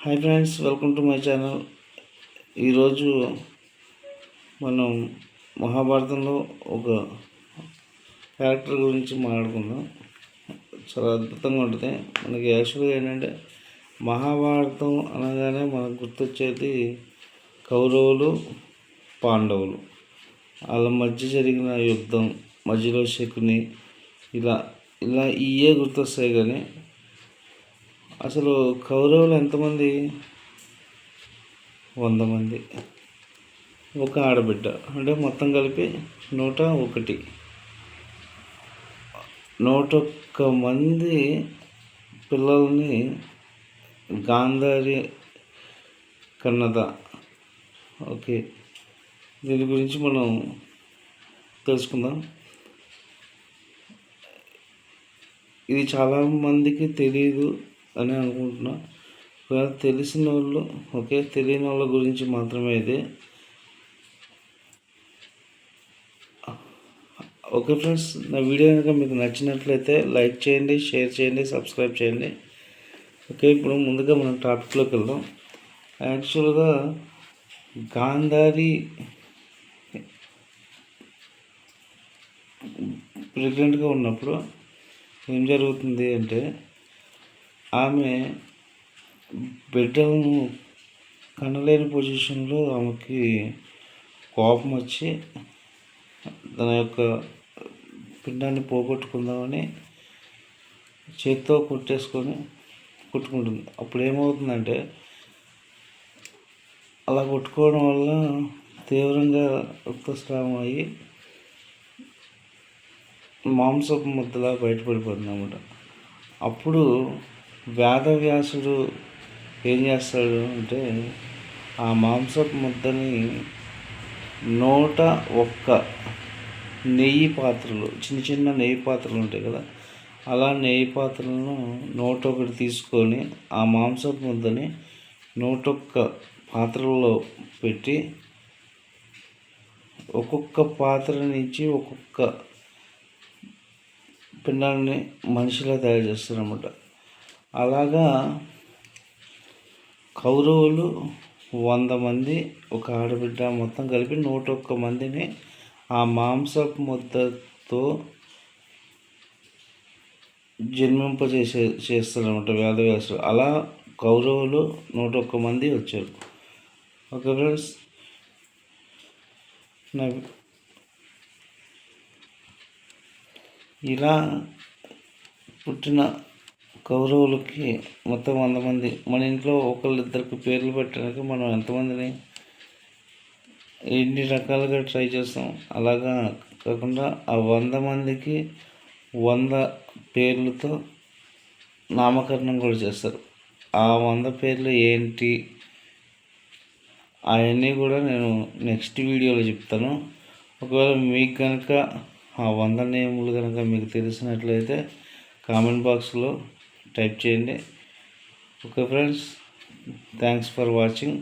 Hi friends, welcome to my channel. ఈరోజు మనం మహాభారతంలో ఒక క్యారెక్టర్ గురించి మాట్లాడుకుందాం. చాలా అద్భుతంగా ఉంటుంది. మనకి యాక్చువల్గా ఏంటంటే మహాభారతం అనగానే మనకు గుర్తొచ్చేది కౌరవులు, పాండవులు. వాళ్ళ మధ్య జరిగిన యుద్ధం, మధ్యలో శకుని, ఇలా ఇలా ఇవే గుర్తొస్తాయి. కానీ అసలు కౌరవులు ఎంతమంది? 100 మంది, ఒక ఆడబిడ్డ, అంటే మొత్తం కలిపి 101. 101 మంది పిల్లల్ని గాంధారి కన్నద. ఓకే, దీని గురించి మనం తెలుసుకుందాం. ఇది చాలామందికి తెలియదు అని అనుకుంటున్నా. తెలిసిన వాళ్ళు తెలియని వాళ్ళ గురించి మాత్రమే ఇది. ఓకే ఫ్రెండ్స్, నా వీడియో కనుక మీకు నచ్చినట్లయితే లైక్ చేయండి, షేర్ చేయండి, సబ్స్క్రైబ్ చేయండి. ఓకే, ఇప్పుడు ముందుగా మనం టాపిక్లోకి వెళ్దాం. యాక్చువల్గా గాంధారి ప్రెగ్నెంట్గా ఉన్నప్పుడు ఏం జరుగుతుంది అంటే, ఆమె బిడ్డలను కనలేని పొజిషన్లో ఆమెకి కోపం వచ్చి తన యొక్క పిండాన్ని పోగొట్టుకుందామని చేతితో కొట్టుకుంటుంది. అప్పుడు ఏమవుతుందంటే, అలా కొట్టుకోవడం వల్ల తీవ్రంగా రక్తస్రావం అయ్యి మాంసపు ముద్దలా బయటపడిపోతుంది అన్నమాట. అప్పుడు వేదవ్యాసుడు ఏం చేస్తాడు అంటే, ఆ మాంసపు ముద్దని 101 నెయ్యి పాత్రలు, చిన్న చిన్న నెయ్యి పాత్రలు ఉంటాయి కదా, అలా నెయ్యి పాత్రలను 101 తీసుకొని ఆ మాంసపు ముద్దని 101 పాత్రల్లో పెట్టి ఒక్కొక్క పాత్ర నుంచి ఒక్కొక్క పిండాన్ని మనిషిలా తయారు చేస్తారన్నమాట. అలాగా కౌరవులు 100 మంది, ఒక ఆడబిడ్డ, మొత్తం కలిపి 101 మందిని ఆ మాంసపు ముద్దతో చేస్తారన్నమాట వేదవ్యాసుడు. అలా కౌరవులు 101 మంది వచ్చారు. ఓకే ఫ్రెండ్స్, ఇలా పుట్టిన కౌరవులకి మొత్తం 100 మంది. మన ఇంట్లో ఒకళ్ళిద్దరికి పేర్లు పెట్టడానికి మనం ఎంతమందిని ఎన్ని రకాలుగా ట్రై చేస్తాం. అలాగా కాకుండా ఆ 100 మందికి 100 పేర్లతో నామకరణం కూడా చేస్తారు. ఆ 100 పేర్లు ఏంటి అవన్నీ కూడా నేను నెక్స్ట్ వీడియోలో చెప్తాను. ఒకవేళ మీకు కనుక ఆ 100 నేములు కనుక మీకు తెలిసినట్లయితే కామెంట్ బాక్స్లో టైప్ చేయండి. Okay friends, thanks for watching.